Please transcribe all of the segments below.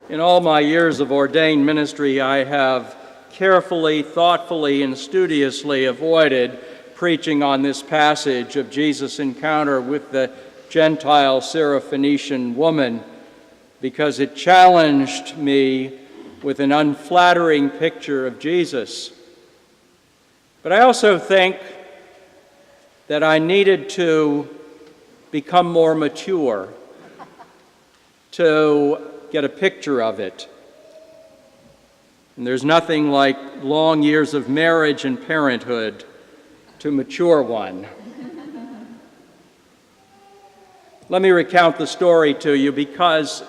In all my years of ordained ministry, I have carefully, thoughtfully, and studiously avoided preaching on this passage of Jesus' encounter with the Gentile Syrophoenician woman because it challenged me with an unflattering picture of Jesus. But I also think that I needed to become more mature, to get a picture of it. And there's nothing like long years of marriage and parenthood to mature one. Let me recount the story to you because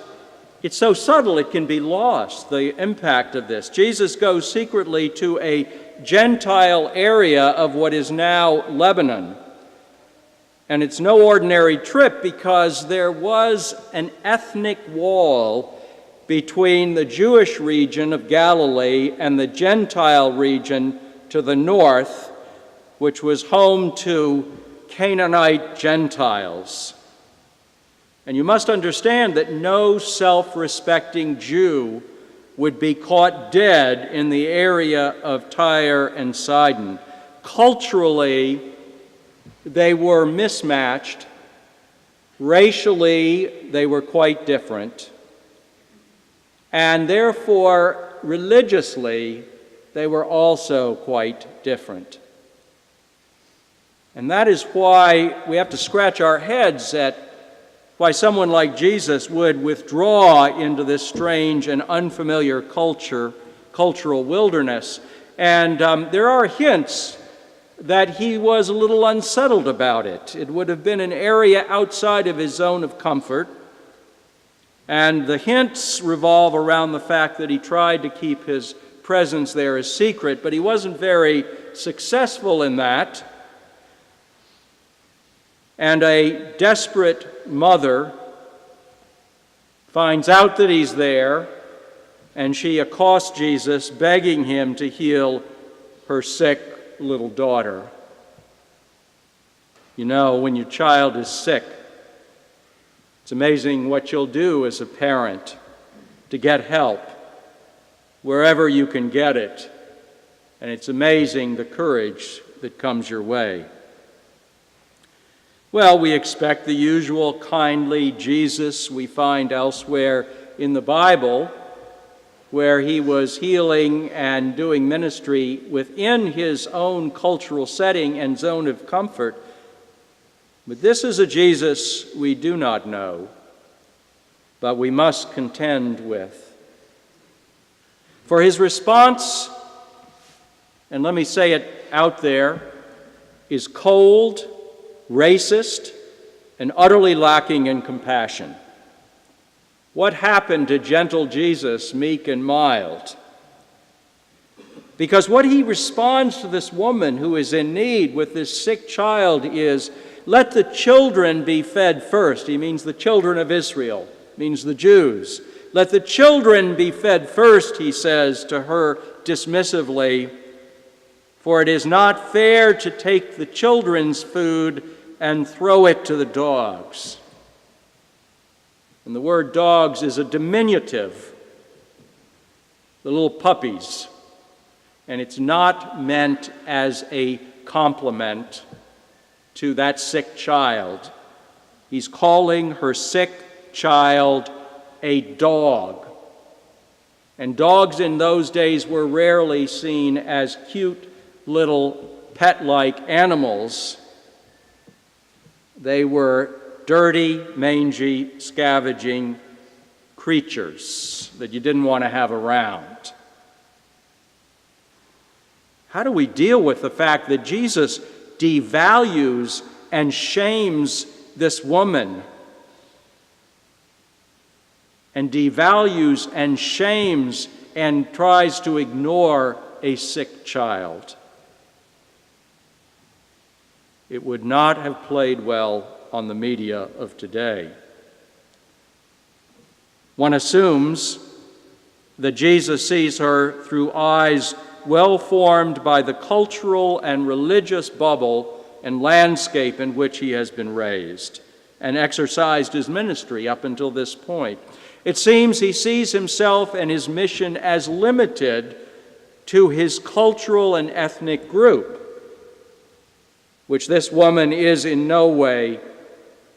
it's so subtle it can be lost, the impact of this. Jesus goes secretly to a Gentile area of what is now Lebanon. And it's no ordinary trip because there was an ethnic wall between the Jewish region of Galilee and the Gentile region to the north, which was home to Canaanite Gentiles. And you must understand that no self-respecting Jew would be caught dead in the area of Tyre and Sidon. Culturally, they were mismatched. Racially, they were quite different. And therefore, religiously, they were also quite different. And that is why we have to scratch our heads at why someone like Jesus would withdraw into this strange and unfamiliar cultural wilderness. And there are hints that he was a little unsettled about it. It would have been an area outside of his zone of comfort. And the hints revolve around the fact that he tried to keep his presence there a secret, but he wasn't very successful in that. And a desperate mother finds out that he's there, and she accosts Jesus, begging him to heal her sick little daughter. You know, when your child is sick, it's amazing what you'll do as a parent to get help wherever you can get it. And it's amazing the courage that comes your way. Well, we expect the usual kindly Jesus we find elsewhere in the Bible, where he was healing and doing ministry within his own cultural setting and zone of comfort. But this is a Jesus we do not know, but we must contend with. For his response, and let me say it out there, is cold, racist, and utterly lacking in compassion. What happened to gentle Jesus, meek and mild? Because what he responds to this woman who is in need with this sick child is, let the children be fed first. He means the children of Israel, means the Jews. Let the children be fed first, he says to her dismissively, for it is not fair to take the children's food and throw it to the dogs. And the word dogs is a diminutive, the little puppies. And it's not meant as a compliment to that sick child. He's calling her sick child a dog. And dogs in those days were rarely seen as cute little pet-like animals. They were dirty, mangy, scavenging creatures that you didn't want to have around. How do we deal with the fact that Jesus devalues and shames this woman, and devalues and shames and tries to ignore a sick child? It would not have played well on the media of today. One assumes that Jesus sees her through eyes well formed by the cultural and religious bubble and landscape in which he has been raised. and exercised his ministry up until this point. It seems he sees himself and his mission as limited to his cultural and ethnic group, which this woman is in no way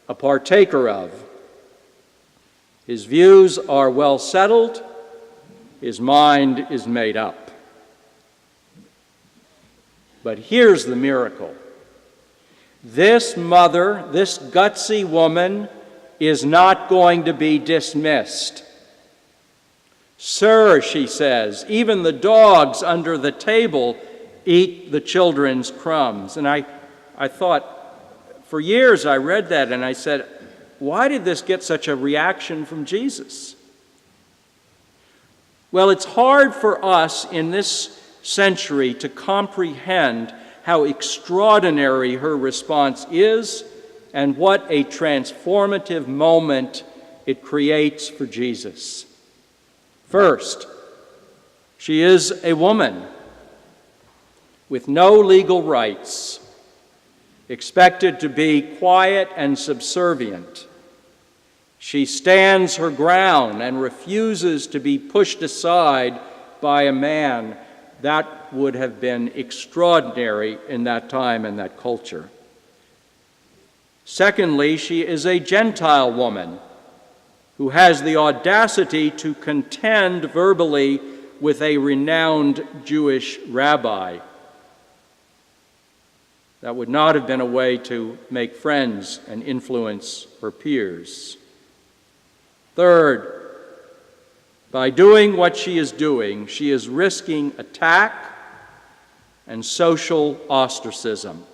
a partaker of. His views are well settled, his mind is made up. But here's the miracle. This mother, this gutsy woman, is not going to be dismissed. "Sir," she says, "even the dogs under the table eat the children's crumbs." And I thought, for years I read that and I said, why did this get such a reaction from Jesus? Well, it's hard for us in this century to comprehend how extraordinary her response is and what a transformative moment it creates for Jesus. First, she is a woman with no legal rights, expected to be quiet and subservient. She stands her ground and refuses to be pushed aside by a man. That would have been extraordinary in that time and that culture. Secondly, she is a Gentile woman who has the audacity to contend verbally with a renowned Jewish rabbi. That would not have been a way to make friends and influence her peers. Third, by doing what she is doing, she is risking attack and social ostracism.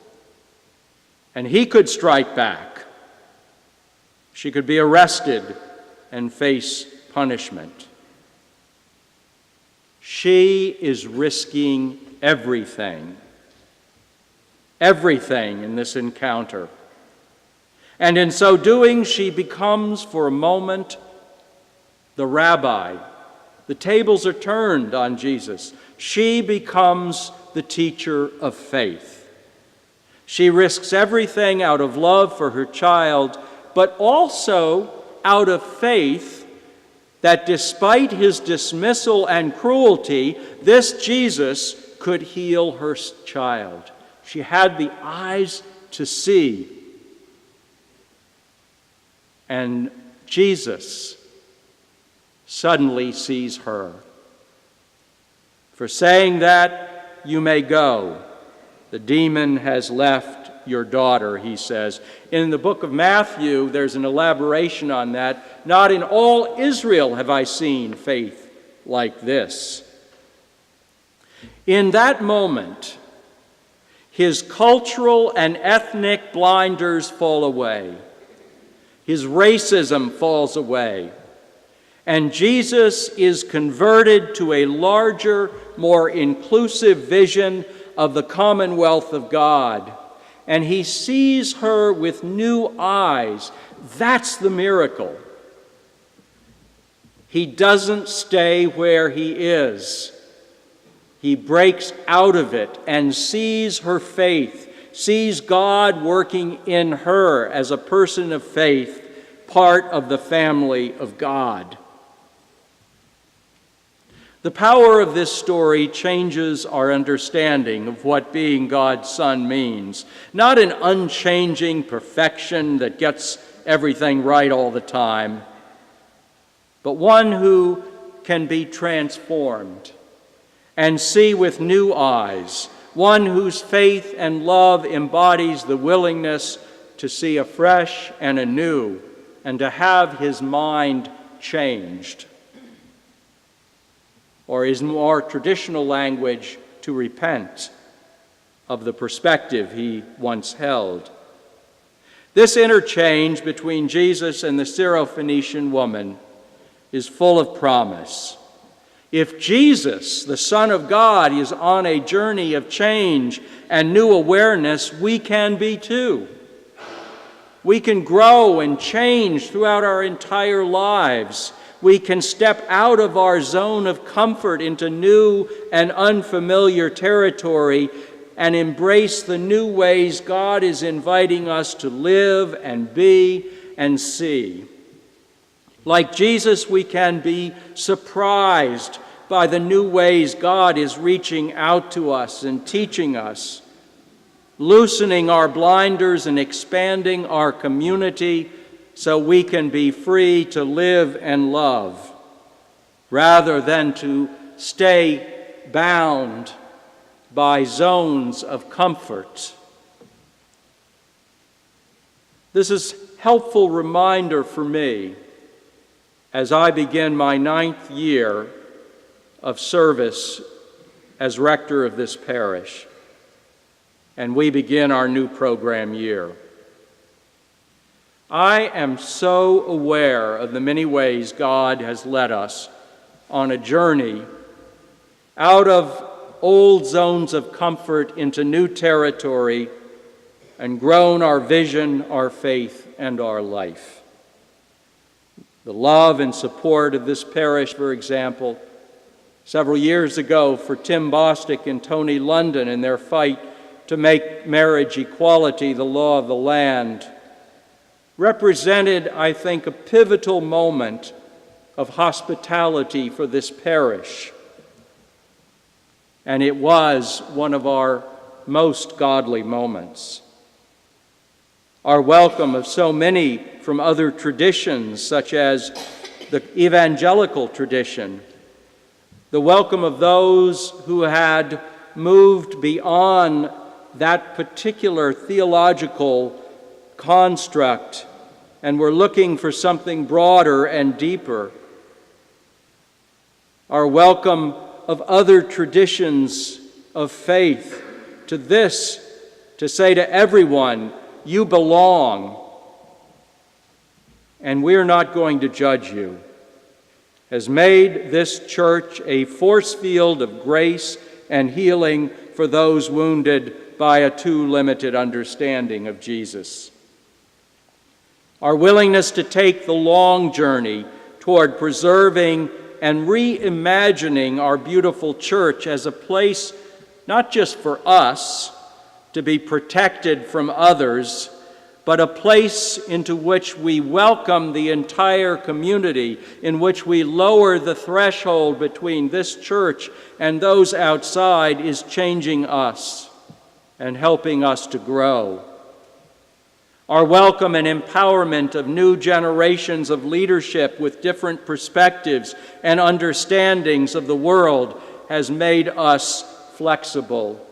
And he could strike back. She could be arrested and face punishment. She is risking everything in this encounter. And in so doing, she becomes, for a moment, the rabbi. The tables are turned on Jesus. She becomes the teacher of faith. She risks everything out of love for her child, but also out of faith that despite his dismissal and cruelty, this Jesus could heal her child. She had the eyes to see. And Jesus suddenly sees her. For saying that, you may go. The demon has left your daughter, he says. In the book of Matthew, there's an elaboration on that. Not in all Israel have I seen faith like this. In that moment, his cultural and ethnic blinders fall away. His racism falls away. And Jesus is converted to a larger, more inclusive vision of the commonwealth of God. And he sees her with new eyes. That's the miracle. He doesn't stay where he is. He breaks out of it and sees her faith, sees God working in her as a person of faith, part of the family of God. The power of this story changes our understanding of what being God's Son means. Not an unchanging perfection that gets everything right all the time, but one who can be transformed and see with new eyes, one whose faith and love embodies the willingness to see afresh and anew and to have his mind changed. Or in more traditional language, to repent of the perspective he once held. This interchange between Jesus and the Syrophoenician woman is full of promise. If Jesus, the Son of God, is on a journey of change and new awareness, we can be too. We can grow and change throughout our entire lives. We can step out of our zone of comfort into new and unfamiliar territory and embrace the new ways God is inviting us to live and be and see. Like Jesus, we can be surprised by the new ways God is reaching out to us and teaching us, loosening our blinders and expanding our community so we can be free to live and love, rather than to stay bound by zones of comfort. This is a helpful reminder for me as I begin my 9th year of service as rector of this parish, and we begin our new program year. I am so aware of the many ways God has led us on a journey out of old zones of comfort into new territory and grown our vision, our faith, and our life. The love and support of this parish, for example, several years ago for Tim Bostic and Tony London in their fight to make marriage equality the law of the land, represented, I think, a pivotal moment of hospitality for this parish. And it was one of our most godly moments. Our welcome of so many from other traditions, such as the evangelical tradition, the welcome of those who had moved beyond that particular theological construct and were looking for something broader and deeper. Our welcome of other traditions of faith to this, to say to everyone, you belong, and we're not going to judge you, has made this church a force field of grace and healing for those wounded by a too limited understanding of Jesus. Our willingness to take the long journey toward preserving and reimagining our beautiful church as a place not just for us to be protected from others, but a place into which we welcome the entire community, in which we lower the threshold between this church and those outside, is changing us and helping us to grow. Our welcome and empowerment of new generations of leadership with different perspectives and understandings of the world has made us flexible.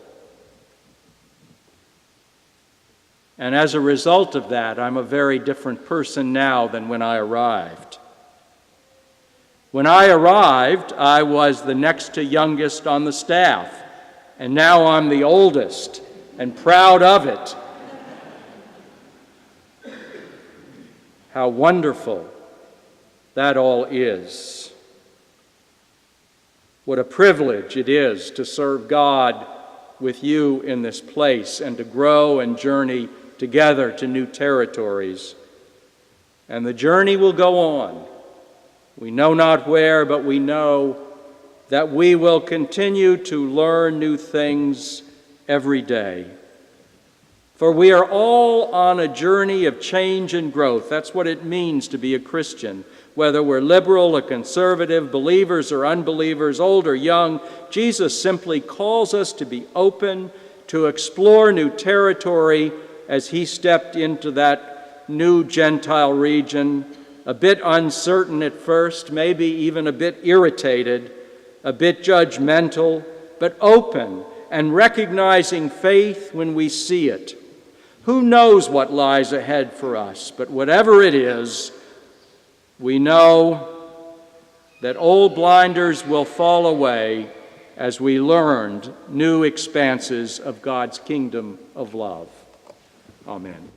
And as a result of that, I'm a very different person now than when I arrived. When I arrived, I was the next to youngest on the staff, and now I'm the oldest and proud of it. How wonderful that all is. What a privilege it is to serve God with you in this place and to grow and journey together to new territories. And the journey will go on. We know not where, but we know that we will continue to learn new things every day. For we are all on a journey of change and growth. That's what it means to be a Christian. Whether we're liberal or conservative, believers or unbelievers, old or young, Jesus simply calls us to be open, to explore new territory as he stepped into that new Gentile region, a bit uncertain at first, maybe even a bit irritated, a bit judgmental, but open and recognizing faith when we see it. Who knows what lies ahead for us, but whatever it is, we know that old blinders will fall away as we learned new expanses of God's kingdom of love. Amen.